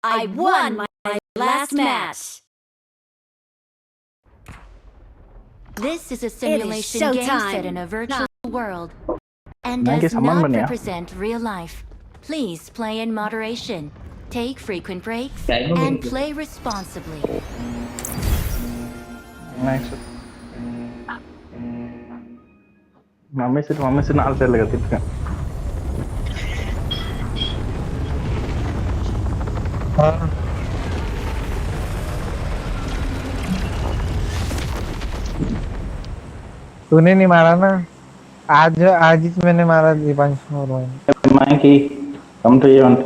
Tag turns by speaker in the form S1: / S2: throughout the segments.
S1: I won my last match.
S2: This is a simulation game
S1: showtime.
S2: set in a virtual world and
S3: நான்
S2: does
S3: summon
S2: not
S3: பண்ணியா
S2: represent real life. Please play in moderation, take frequent breaks,
S4: Time
S2: and
S4: இருக்கு.
S2: play responsibly.
S3: Nice mummy சிட்டு 4 பேர்ல கத்திருக்கேன்
S5: तूने नहीं मारा ना आज ही मैंने मारा दीपांश और
S3: Mikey, come to event.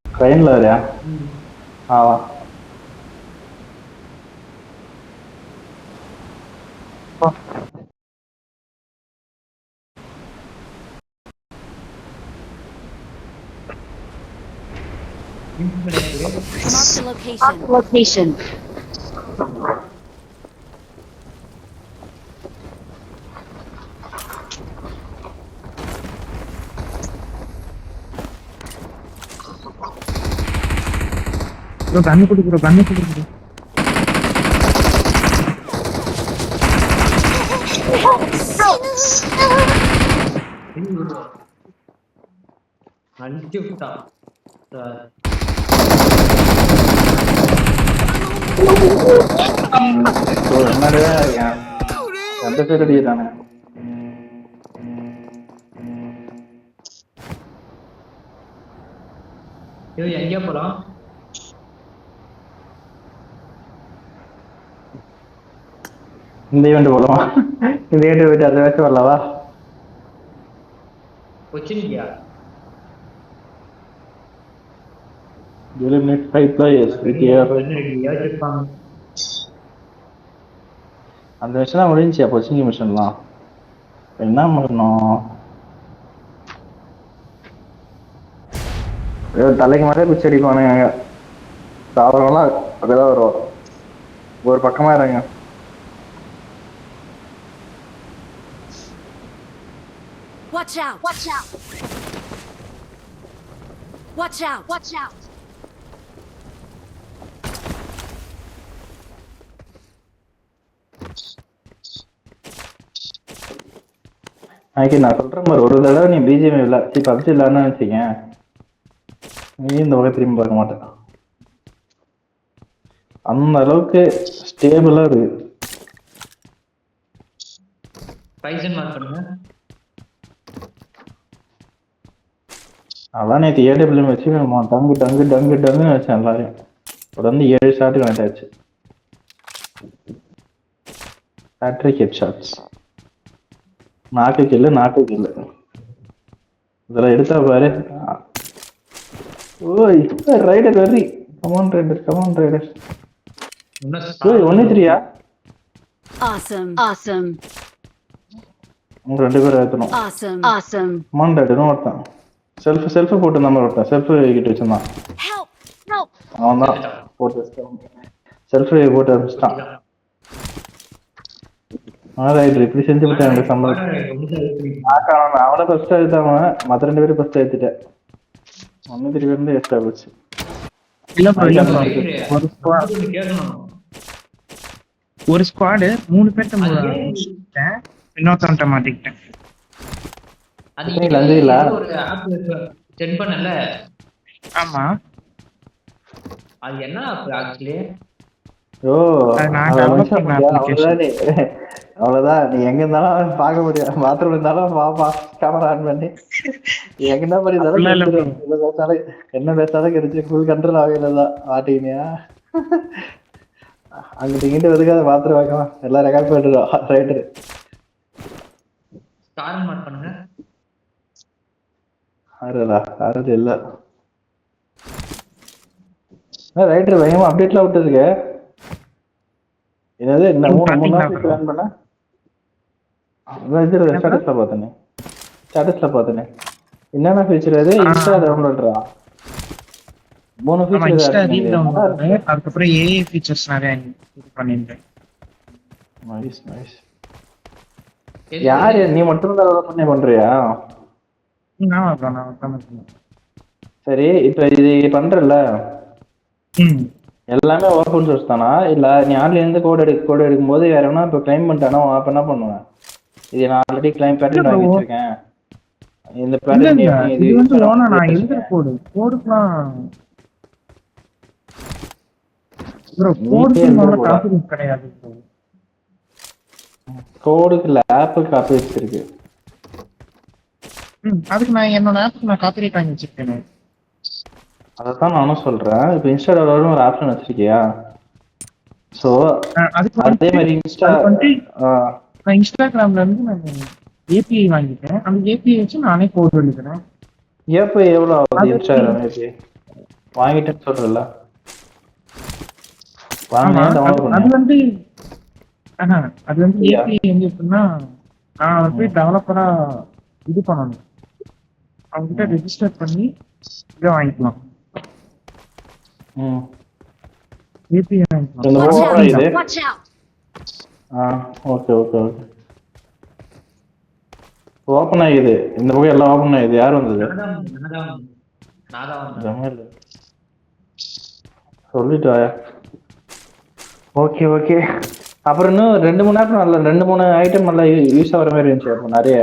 S3: ட்ரெயின்ல வரியா ஆவா
S2: Mark the location.
S1: Location.
S5: bro ganu kudu bro
S4: அடிச்சு விட்டா
S3: என்னடா எந்த பேர் அடிக்கிறானே
S4: இது எங்க போலாம்
S3: இந்த ஈவெண்ட் போலமா இந்த ஈவெண்ட் போயிட்டு அதை வச்சு வரலவா
S4: வச்சிருக்கியா
S3: eliminate 5 players with your
S4: யோசிப்பாங்க
S3: அந்த மிஷன்லாம் முடிஞ்சியா பொச்சிங்க மிஷன்லாம் என்ன பண்ணணும் தலைக்கு மேலே குச்சி அடிப்பானுங்க சாவரம்லாம் அப்படிதான் வருவோம் ஒரு பக்கமா இருங்க
S2: Watch out! Watch out! Watch out! Watch out!
S3: நான் சொல்றேன் மாதிரி ஒரு தடவை நீ பிஜிஎம் இல்லை பப்ஜி இல்லைன்னு வச்சுக்க நீ இந்த வகை திரும்பி பார்க்க மாட்டேன் அந்த அளவுக்கு ஸ்டேபிளா இருக்கு
S4: பைசன் மார்க் பண்ணுங்க
S3: அதான் நேற்று ஏடபிள்யூ வச்சு டங்கு டங்கு டங்கு டங்குன்னு வச்சேன் எல்லாரையும் தொடர்ந்து 7 ஷாட்டு கனெக்ட் ஆச்சு ஹேட்ரிக் ஹெட் ஷாட்ஸ் நாக்கு கில்லு இதெல்லாம் எடுத்தா பாரு ஓய் ரைடர் வெரி கமான் ரைடர் ஓய் 1-3யா
S1: Awesome.
S3: உங்க 2 பேரும் ஏத்தணும்
S1: Awesome.
S3: கமான் ரைடர் ஒருத்தன் செல்ஃப் போட்டு நம்ம ஒருத்தன் செல்ஃப் கிட்ட வச்சிருந்தான் அவன் தான் போட்டு செல்ஃப் போட்டு வச்சுட்டான் ரைடர் இப்படி செஞ்சு விட்டேன் எனக்கு சம்பளம் அவனை ஃபர்ஸ்ட் எடுத்தாம மற்ற 2 பேரும் ஃபர்ஸ்ட் எடுத்துட்டேன் 1-3 பேருந்து எக்ஸ்ட்ரா போச்சு
S5: இல்ல bro ஒரு ஸ்குவாட் 3 பேர்ட்ட முடிச்சிட்டேன் இன்னொருத்தன்ட்ட மாட்டிக்கிட்டேன்
S4: அது
S3: நீ லஞ்சையில
S4: ஒரு ஆப் செட் பண்ணல
S5: ஆமா
S4: அது என்ன ஆப் ஆக்சுவலி
S3: ஓ
S5: நான் டவுன்லோட் பண்ண application.
S3: அவ்வளவுதான். நீ எங்க இருந்தாலும் பார்க்க முடியும். பாத்ரூம் இருந்தாலும் பாப்பா கேமரா ஆன் பண்ணி எங்க என்ன பண்ணியிருந்தாலும்
S5: அப்படிலாம் இல்ல ப்ரோ.
S3: கிடைச்சிடும். என்ன பேசாலும் கிடைச்சி ஃபுல் கண்ட்ரோல் ஆகலதான் மாட்டீங்கயா. அங்கிட்ட இங்கிட்ட எதுக்காக பாத்ரூம் வைக்கலாம், எல்லாம் ரெக்கார்ட் பண்ணிடுறோம் ரைட்டரு.
S4: ஸ்டார் மார்க் பண்ணுங்க.
S3: ஆறுடா ஆறுது இல்ல ரைட்டர் பயமா அப்டேட்லாம் விட்டுருக்கு. என்னது இந்த மூணு நாள் பிளான் பண்ண ஸ்டேட்டஸ்ல பார்த்தேனே. ஸ்டேட்டஸ்ல பார்த்தேனே என்னென்ன ஃபீச்சர் அது இன்ஸ்டா டவுன்லோட்ரா 3
S5: ஆமா, இன்ஸ்டா ரீல்
S3: ஃபீச்சர்.
S5: டவுன்லோட், அதுக்கப்புறம் ஏஐ ஃபீச்சர்ஸ் நிறைய இது பண்ணிருந்தேன்.
S3: Nice nice. யாரு நீ மட்டும் தான் டெவலப் பண்ணி பண்றியா?
S5: ஆமா ப்ரோ, நான் பண்ணேன்.
S3: சரி இப்போ இது பண்றல எல்லாமே ஓப்பன் சோர்ஸ் தானா, இல்ல நீ ஆன்லைன்ல இருந்து கோட் எடுக்கும்போது வேற என்ன இப்போ கிளைம் பண்ணிட்டானோ அப்ப என்ன பண்ணுவேன்? இது நான் ஆல்ரெடி கிளைம் பேட்டர்ன் வாங்கி வச்சிருக்கேன், இந்த பேட்டர்ன்
S5: இது வந்து ஓனா நான் எழுதுற கோடுக்குலாம் ப்ரோ, கோடுக்கு காப்பிரைட் கிடையாது ப்ரோ.
S3: கோடுக்கு ஆப் காப்பிரைட் இருக்கு.
S5: அதுக்கு நான் என்னோட ஆப்புக்கு நான் காப்பிரைட் வாங்கி வச்சிருக்கேன்.
S3: அதான் நானும் சொல்றேன். இப்போ இன்ஸ்டாகிராம்ல ஒரு ஆப்ஷன் வச்சிருக்கியா? சோ
S5: அதுக்கு
S3: அதே மாதிரி
S5: நான் இன்ஸ்டாகிராம்ல இருந்து நான் ஏபிஐ வாங்கிட்டேன். அந்த ஏபிஐ வச்சு நானே கோட் எழுதுறேன்.
S3: ஏபிஐ எவ்வளவு ஆகுது? இன்ஸ்டாகிராம் ஏபிஐ வாங்கிட்டேன்னு சொல்றல,
S5: அது வந்து அது வந்து ஏபிஐ வந்து எப்படின்னா, நான் போய் டெவலப்பரா இது பண்ணணும், அவங்க கிட்ட ரெஜிஸ்டர் பண்ணி இதை வாங்கிக்கலாம். ஏபிஐ வாங்கிக்கலாம்.
S1: Watch out!
S3: Okay okay okay. Open ஆகிது இந்த பக்கம், எல்லாம் ஓப்பன் ஆகிது. யார் வந்தது? சொல்லிட்டு வாயா. Okay okay. அப்புறம் இன்னும் 2-3 ஆப் நல்ல 2-3 ஐட்டம் நல்லா யூஸ் ஆகிற மாதிரி இருந்துச்சு. அப்போ நிறைய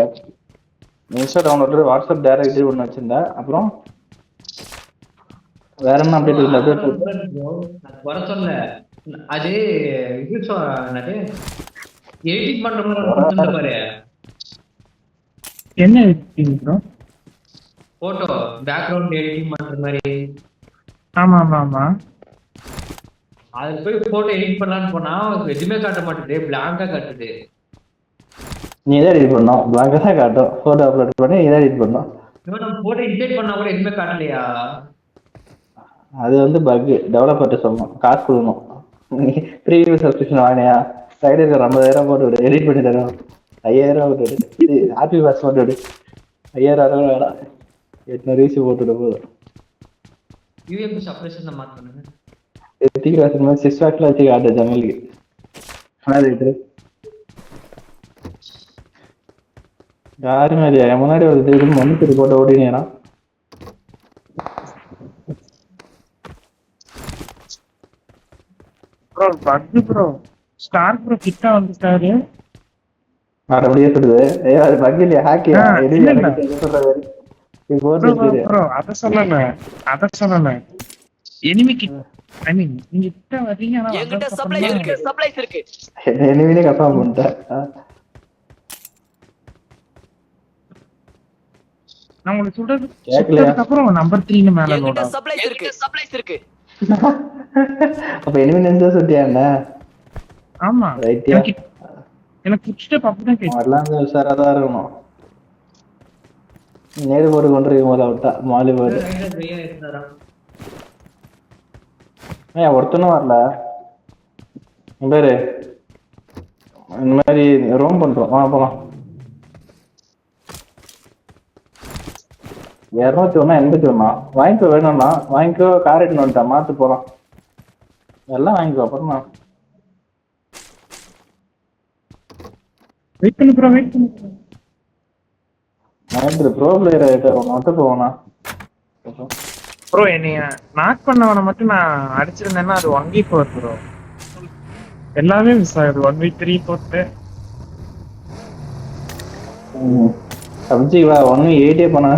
S3: இன்ஸ்டா டவுன்லோட், வாட்ஸ்அப் டைரக்டரி ஒன்று வச்சிருந்தேன். அப்புறம் வேற என்ன அப்டேட் இல்லை?
S4: வர சொல்ல அது இது எடிட் பண்ற பாரு.
S5: என்ன editing bro?
S4: Photo background editing பண்ற மாதிரி.
S5: ஆமா ஆமா ஆமா.
S4: அதுக்கு போய் போட்டோ எடிட் பண்ணலான்னு போனா எதுவுமே காட்ட மாட்டேது, பிளாங்கா காட்டுது.
S3: நீ தான் எடிட் பண்ணோம், பிளாங்கா தான் காட்டும். போட்டோ அப்லோட் பண்ணி நீ தான் எடிட் பண்ணோம்.
S4: போட்டோ இன்சைட் பண்ணா கூட எதுவுமே காட்டலையா?
S3: அது வந்து பக், டெவலப்பர்கிட்ட சொல்லணும், காசு கொடுக்கணும். ப்ரீவியஸ் சப்ஸ்கிரிப்ஷன் வாங்கினியா, ரைடருக்கு 50,000 போட்டு விடு, எடிட் பண்ணி தரும். 5,000 போட்டு விடு, ஹாப்பி பாஸ் போட்டு விடு. 5,000 வேணாம், 800 ஈஸி போட்டு விட போதும்.
S4: யூஎம்பி சப்ரேஷன் மாத்தணுங்க.
S3: எத்திக்கு வாசல் மாதிரி 6 வாட்ல வச்சு காட்டு ஜன்னலுக்கு. யாருமே இல்லையா? என் முன்னாடி ஒரு திருப்பி மண்ணுக்கு போட்டு ஓடினீங்கன்னா
S5: bro bug bro. Star bro கிட்ட வந்துட்டாரு.
S3: அப்படியே சொல்லுது. அது பக் இல்லையா? ஹேக்கியா? சொல்றது
S5: ப்ரோ அத சொல்லல. எனிமிக்கு ஐ மீன் நீங்க கிட்ட வரீங்க, ஆனா என்கிட்ட
S6: சப்ளைஸ் இருக்கு.
S3: எனிமினே கன்ஃபார்ம் பண்ணிட்டேன்.
S5: நான் உங்களுக்கு சொல்றது கேட்கலதுக்கு அப்புறம் நம்பர் 3 ன்னு மேல லோட் ஆகும்.
S6: சப்ளைஸ் இருக்கு.
S3: அப்ப எனிமி நினைச்சா சொல்லியா என்ன?
S5: ஆமா
S3: ரைட்டியா.
S5: எனக்கு புடிச்சிட்டு பாப்பா தான் கேட்கும்.
S3: எல்லாம் உஷாரா தான் இருக்கணும். நேரு போட்டு கொண்டிருக்கும் போது விட்டா மாலி போட்டு ஒருத்தனும் வரல. பேரு இந்த மாதிரி ரோம் பண்றோம். போலாம். 281 வாங்கிக்கோ. வேணும்னா வாங்கிக்கோ. கார் எடுத்துன்னு வந்துட்டேன், மாத்து போலாம். எல்லாம் வாங்கிக்கோ. அப்புறம்
S5: வெயிட் பண்ணு ப்ரோ.
S3: ப்ரோ பிளேயர் ஆயிட்டு மட்டும் போவனா
S5: ப்ரோ? என்னைய நாக் பண்ணவனை மட்டும் நான் அடிச்சிருந்தேன்னா அது 1v4 ப்ரோ. எல்லாமே மிஸ் ஆகுது. 1v3 போட்டு
S3: சப்ஜி வா 1v8 பண்ண.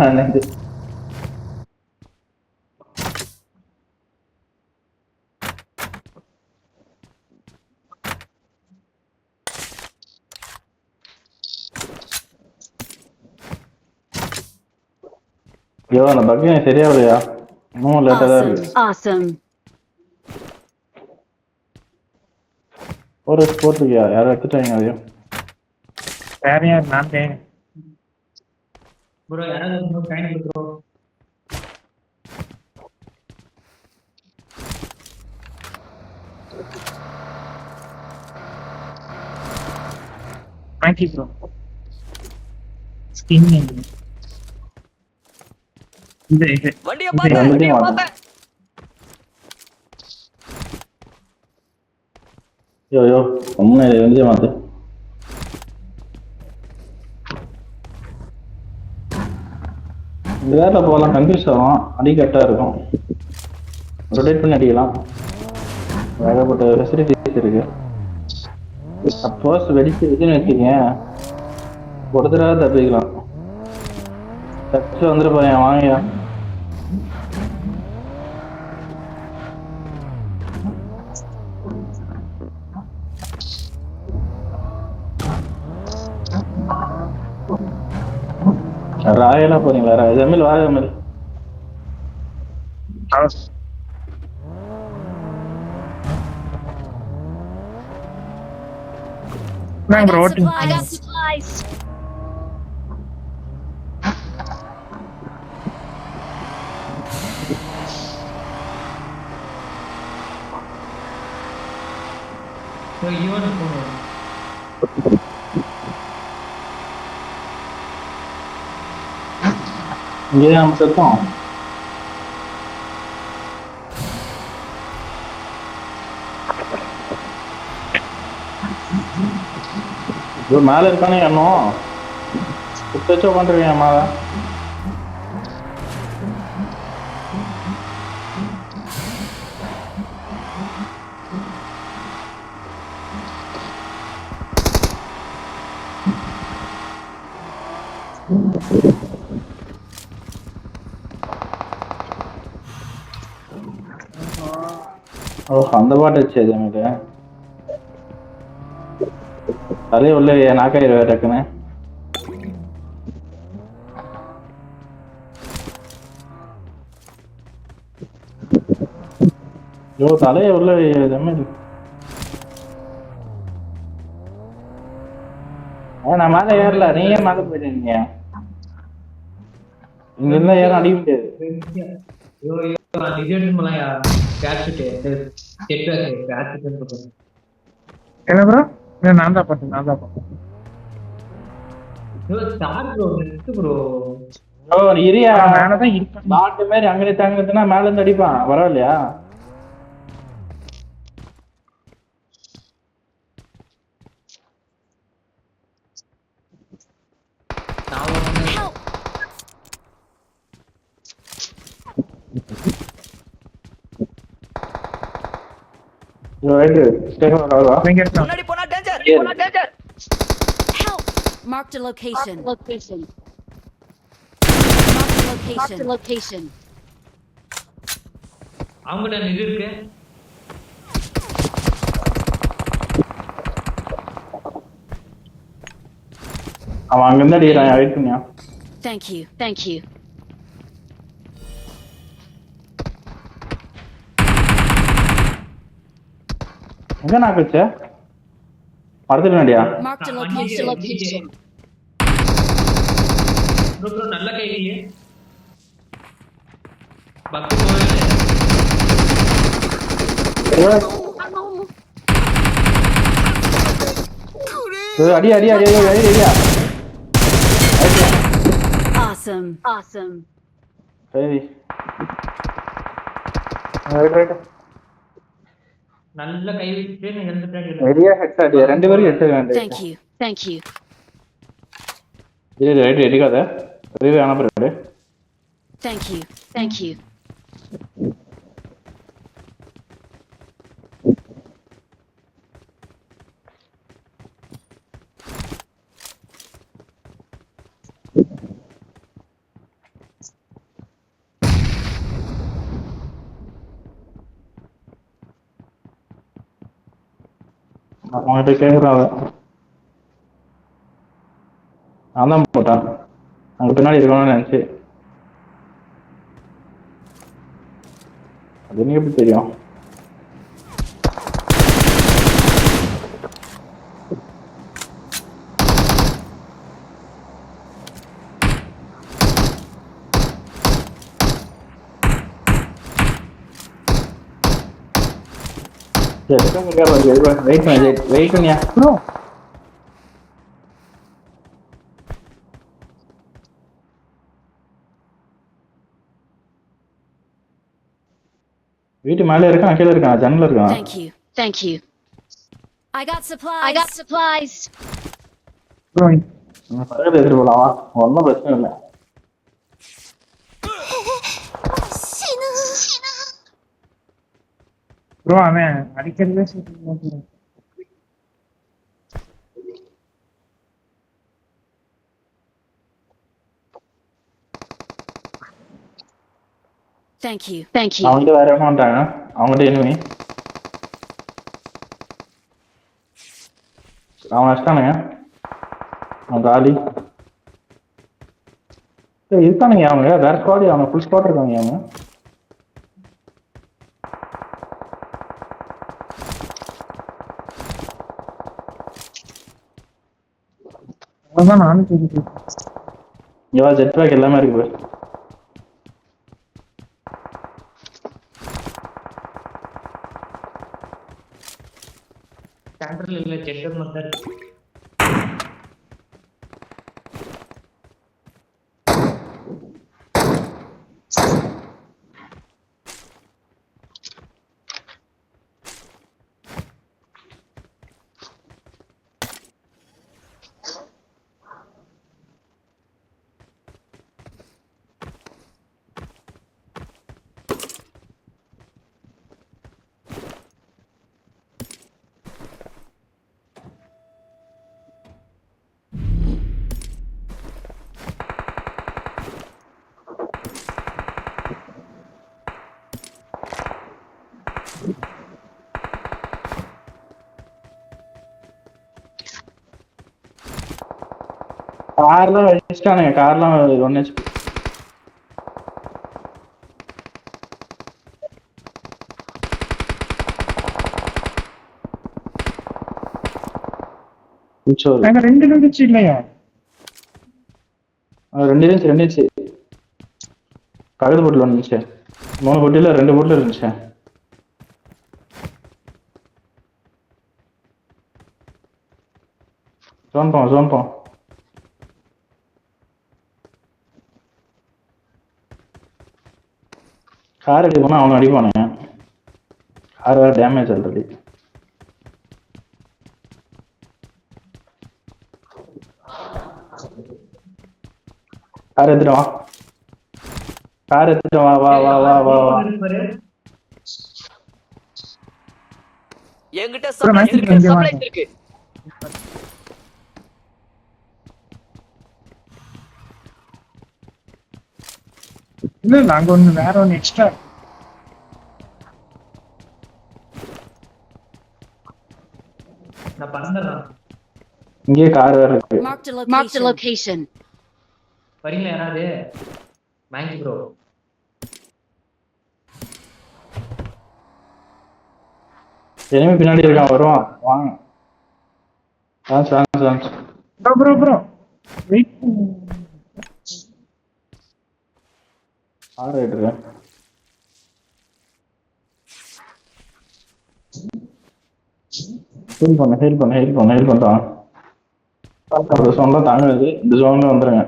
S3: ஐயோ அந்த பக் எனக்கு சரியாகலையா, இன்னும் லேட்டாக தான்
S1: Awesome.
S3: இருக்கு.
S1: Awesome.
S3: ஒரு ஸ்போர்ட் இருக்கியா, யாரும் எடுத்துட்டாங்க அதையும்.
S5: வேற யார் நான் தேன்
S4: ப்ரோ யாராவது kind bro.
S5: Thank you bro. Skin இது
S6: வண்டியை பார்த்தேன், வண்டியை பார்த்தேன்.
S3: ஐயோ சும்மா எங்கே மாத்து. இந்த வேலை போகலாம், கன்ஃபியூஸ் ஆகும், அடி கரெக்டாக இருக்கும், ரொட்டேட் பண்ணி அடிக்கலாம், ஏகப்பட்ட ஃபெசிலிட்டிஸ் இருக்கு. சப்போஸ் வெடிச்சு இதுன்னு வச்சுக்கங்க, ஒரு தடவை தப்பிக்கலாம். டச்சு வந்துட்டு போறேன் வாங்கயா. ராயெல்லாம் போறீங்களா? ஜமீல் வா ஜமீல்.
S5: நான் bro
S1: I got supplies.
S4: Bro even போகணும்.
S3: இங்கே நம்ம செத்தோம். இது மேலே இருக்கானே இன்னும் குத்தச்சோ பண்ணுறீங்க மேலே. ஓ அந்த பாட்டு வச்சு எனக்கு தலையை உள்ள நாக்காயிரு டக்குன்னு. ஐயோ தலையை உள்ள ஜமீல். நான் மேலே ஏறல, நீங்க மேலே போயிட்டீங்க. இங்க இருந்தா ஏற அடிக்க முடியாது.
S4: ஐயோ ஐயோ நான் டிஜெக்ட் பண்ணலாம் கேட்சிட்டு செட் பேக் கேட்சிட்டு சொல்றேன்.
S5: என்ன ப்ரோ? நான் தான் பார்த்தேன்.
S4: Bro star bro next bro.
S3: ஓ இரியா
S5: மேலே தான் இருப்பேன்.
S3: பாட்டு மாதிரி அங்கே தாங்குதுன்னா மேல இருந்து அடிப்பான், பரவாயில்லையா?
S5: நீங்க இருக்கா?
S6: முன்னாடி போனா டேஞ்சர், போனா danger.
S2: Help! Marked a location.
S1: Location.
S2: Marked a
S1: Marked
S2: location.
S1: a location.
S4: அவங்கள்ட்ட இது இருக்கு.
S3: அவன் அங்கிருந்து அடிக்கிறான், வெயிட் பண்ணியா.
S1: Thank you. Thank you.
S3: எங்க நாக்கு வச்ச மரத்துல வேண்டியா?
S2: Marked a
S1: Marked a
S2: location.
S1: location.
S4: Bro bro நல்ல கையிலேயே பக்கு போவே.
S3: அடி அடி அடி அடி அடி அடியா.
S1: Awesome. Awesome.
S3: சரி ரைட்
S4: நல்ல கை வச்சு நீ ரெண்டு பிளேட்
S3: ரெடியா ஹெட் அடி ரெண்டு பேரும் ஹெட் வேண்டாம்.
S1: Thank you. Thank you.
S3: இது ரைட் ரெடிகாத ரிவே ஆன பிறகு.
S1: Thank you. Thank you.
S3: அவன்கிட்ட கேட்குறான், நான் தான் போட்டான் அங்கே பின்னாடி இருக்கணும்னு நினச்சி. அது எனக்கு எப்படி தெரியும்? வெயிட் பண்ணியா?
S5: ப்ரோ
S3: வீட்டு மேலே இருக்கான், கீழே இருக்கான், ஜன்னல் இருக்கான்.
S1: Thank you. Thank you.
S2: I got supplies.
S1: I got supplies.
S5: Bro
S3: பக்கத்துல எடுத்துட்டு போலாமா? ஒன்றும் பிரச்சனை இல்லை.
S5: ப்ரோ அவன் அடிக்கிறதே சொல்லுங்க.
S1: Thank you. Thank you.
S3: அவன்கிட்ட வேற என்ன பண்றாங்க? அவங்ககிட்ட இனிமே அவன் அடிச்சிட்டானுங்க. அவன் காலி இருக்கானுங்க. அவங்க வேற ஸ்குவாட், அவங்க ஃபுல் ஸ்குவாட் இருக்காங்க. அவங்க
S5: அதான் நானும் சொல்லிட்டு
S3: இவா ஜெட் பேக் எல்லாமே இருக்கு பாரு.
S4: சென்டர்ல இல்ல, செக்கர் மட்டும் இருக்கு.
S3: கார்லாம் வச்சுட்டானுங்க. கார்லாம் 1 HP.
S5: நாங்க 2 இருந்துச்சு இல்லையா?
S3: 2 இருந்துச்சு. கழுது போட்டில் வந்துச்சு. 3 போட்டியில் 2 போட்டில் இருந்துச்சு. ஜோன் போம். கார் அடி போனா அவனை அடிப்பானுங்க. கார் வேற டேமேஜ் ஆல்ரெடி. கார் எடுத்துட்டு வா. வா.
S6: என்கிட்ட
S5: Bro, nice
S6: supplies
S5: to meet you.
S6: இருக்கு.
S5: இல்ல நாங்க ஒண்ணு வேற ஒண்ணு எக்ஸ்ட்ரா
S4: நான் பண்ணறேன்.
S3: இங்கே கார் வேற இருக்கு.
S1: Marked a location.
S4: வரீங்களா யாராவது? மேங்கி ப்ரோ.
S3: எனிமே பின்னாடி இருக்கான், வருவான். வாங்க. சான்ஸ்.
S5: ப்ரோ வெயிட்
S3: கார் எடுத்துரு. ஹெல்ப் பண்றான். ஒரு சொன்ன தாங்குது. இந்த ஜோன்ல வந்துருங்க.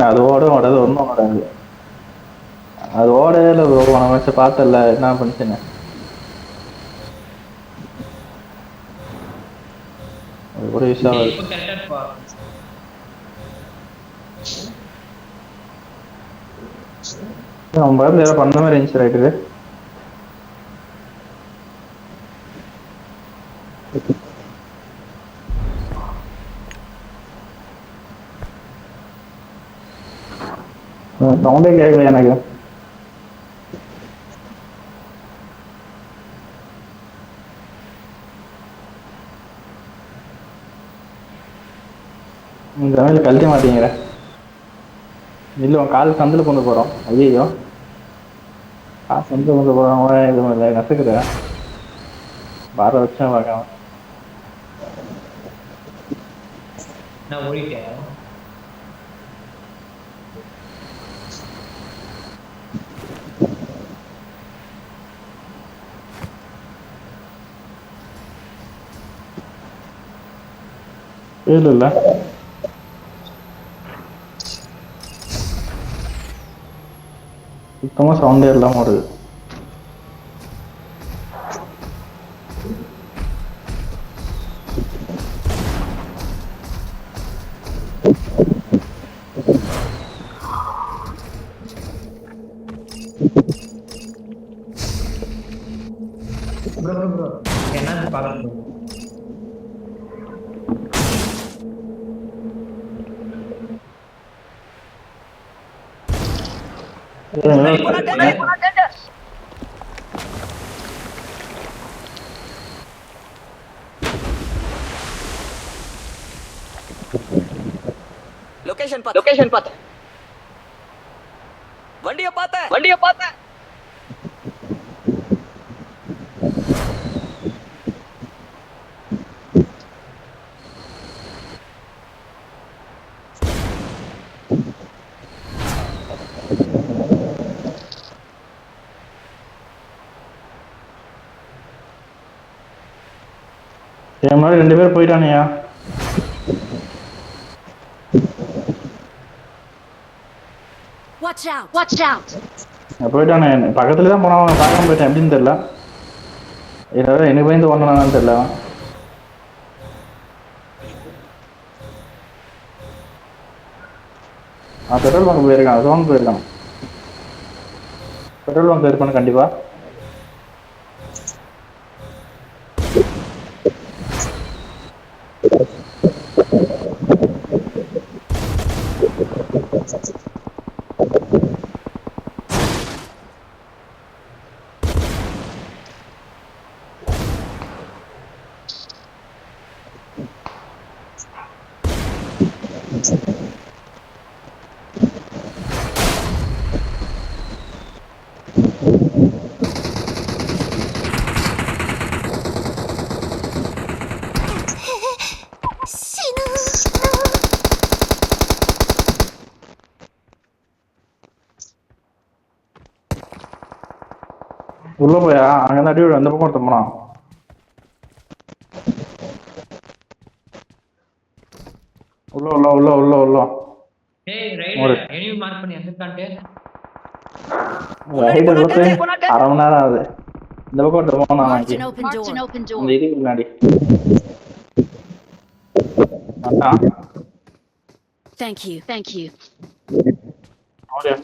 S3: அது ஓடாது, ஒன்றும் ஓடாது. அது ஓடையில போன வச்சு பார்த்தல என்ன பண்ணுச்சுன்னு. ஒரு விஷயம்
S4: இப்போ கரெக்டா இருப்பா.
S3: நம்ம பக்கத்துல ஏதாவது பண்ண மாதிரி இருந்துச்சு. ரைட்டு சவுண்டே கேட்கல எனக்கு. இந்த வேலை கழட்ட மாட்டேங்கிற. இல்லை உன் கால் சந்தில் கொண்டு போகிறோம். ஐயோ கால் சந்தில் கொண்டு போகிறோம். எதுவும் இல்லை நசுக்குற வர வச்சேன் பார்க்கலாம்.
S4: நான் ஓடிட்டேன்.
S3: இல்லை சுத்தமாக சவுண்டே இல்லாமல் வருது.
S4: ப்ரோ என்னன்னு பார்க்கணும்.
S6: லொகேஷன் பார்த்து வண்டியை பார்த்தேன்.
S3: என் மாதிரி 2 பேர் போயிட்டானுயா.
S2: Watch out!
S1: Watch out!
S3: போயிட்டானே. பக்கத்துல தான் போனான். பார்க்காம போயிட்டேன். எப்படின்னு தெரியல. ஏதாவது எனக்கு பயந்து ஒன்றானு தெரியல. பெட்ரோல் பங்க் போயிருக்கான். சோன் போயிருக்கான். பெட்ரோல் பங்க் இருப்பானு கண்டிப்பா. உள்ள போயா அங்க அடி அந்த பக்கம் ஒருத்தன் போனான். உள்ள உள்ள உள்ள உள்ள உள்ள
S4: டேய் ரைட் எனிமி மார்க் பண்ணி அந்தக்கான்டே
S3: ரைட் எடுத்து 1/2 மணி நேரம் ஆகுது. இந்த பக்கம் ஒருத்தன் போனான்.
S2: Marked an open
S1: Marked an
S2: door.
S1: open door.
S3: இந்த இதுக்கு முன்னாடி அதான்
S2: Thank you.
S1: Thank you.
S3: ஓடியா.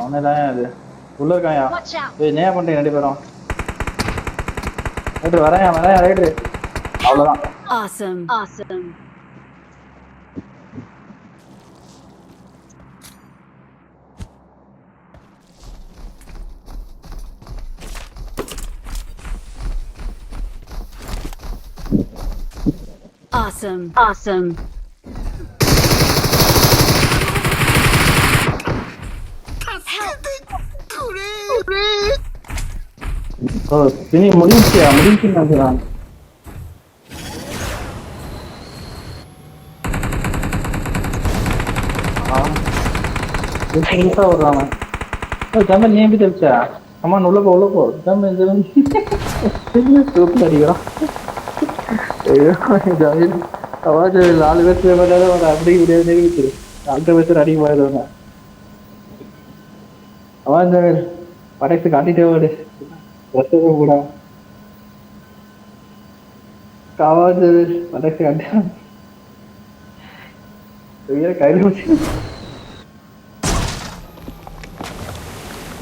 S3: அவனேதான் அது உள்ள இருக்காயா.
S1: Watch out!
S3: என்ன பண்றீங்க 2 பேரும்? ரைட்டு வரேன் ரைட்டு. அவ்வளவுதான்.
S2: Awesome.
S1: Awesome.
S2: Awesome.
S1: Awesome.
S3: ஓ பினி முடிஞ்சியா? முடிஞ்சுன்னு நினைக்கிறான். வர்றான். ஜமீன் நீ எப்படி தெரிச்சா? அம்மா உள்ள போ ஜமீன் சூப்பர் அடிக்கிறான். ஜமீன் அவாஜ் 4 பேர் அப்படி இப்படியே நிரூபிச்சிரு. 4 பேர் அடிக்க போயிடுவாங்க. அவாஜ் ஜமீன் படைத்து காட்டிட்டே ஓடு. கூட காவாஜ் படைத்து காட்ட உயிரை கையில் வச்சு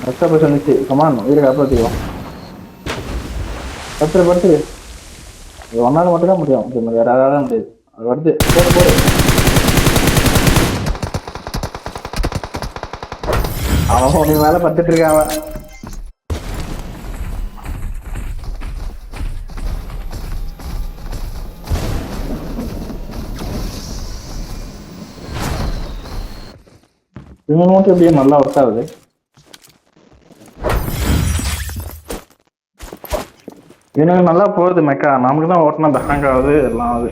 S3: கஷ்டப்பட்டு சொன்னிச்சு கமான் உயிரை காப்பாற்றிக்கலாம். படுத்து இது ஒன்னால மட்டும் தான் முடியும். வேற யாராலும் முடியாது. அது வருது போடு. அவன் உனக்கு மேல படுத்துட்டு இருக்கான் அவன். இவன் மட்டும் எப்படியே நல்லா ஒர்க் ஆகுது. எனக்கு நல்லா போகுது மெக்கா. நமக்கு தான் ஓட்டினா பேங்க் ஆகுது எல்லாம் ஆகுது.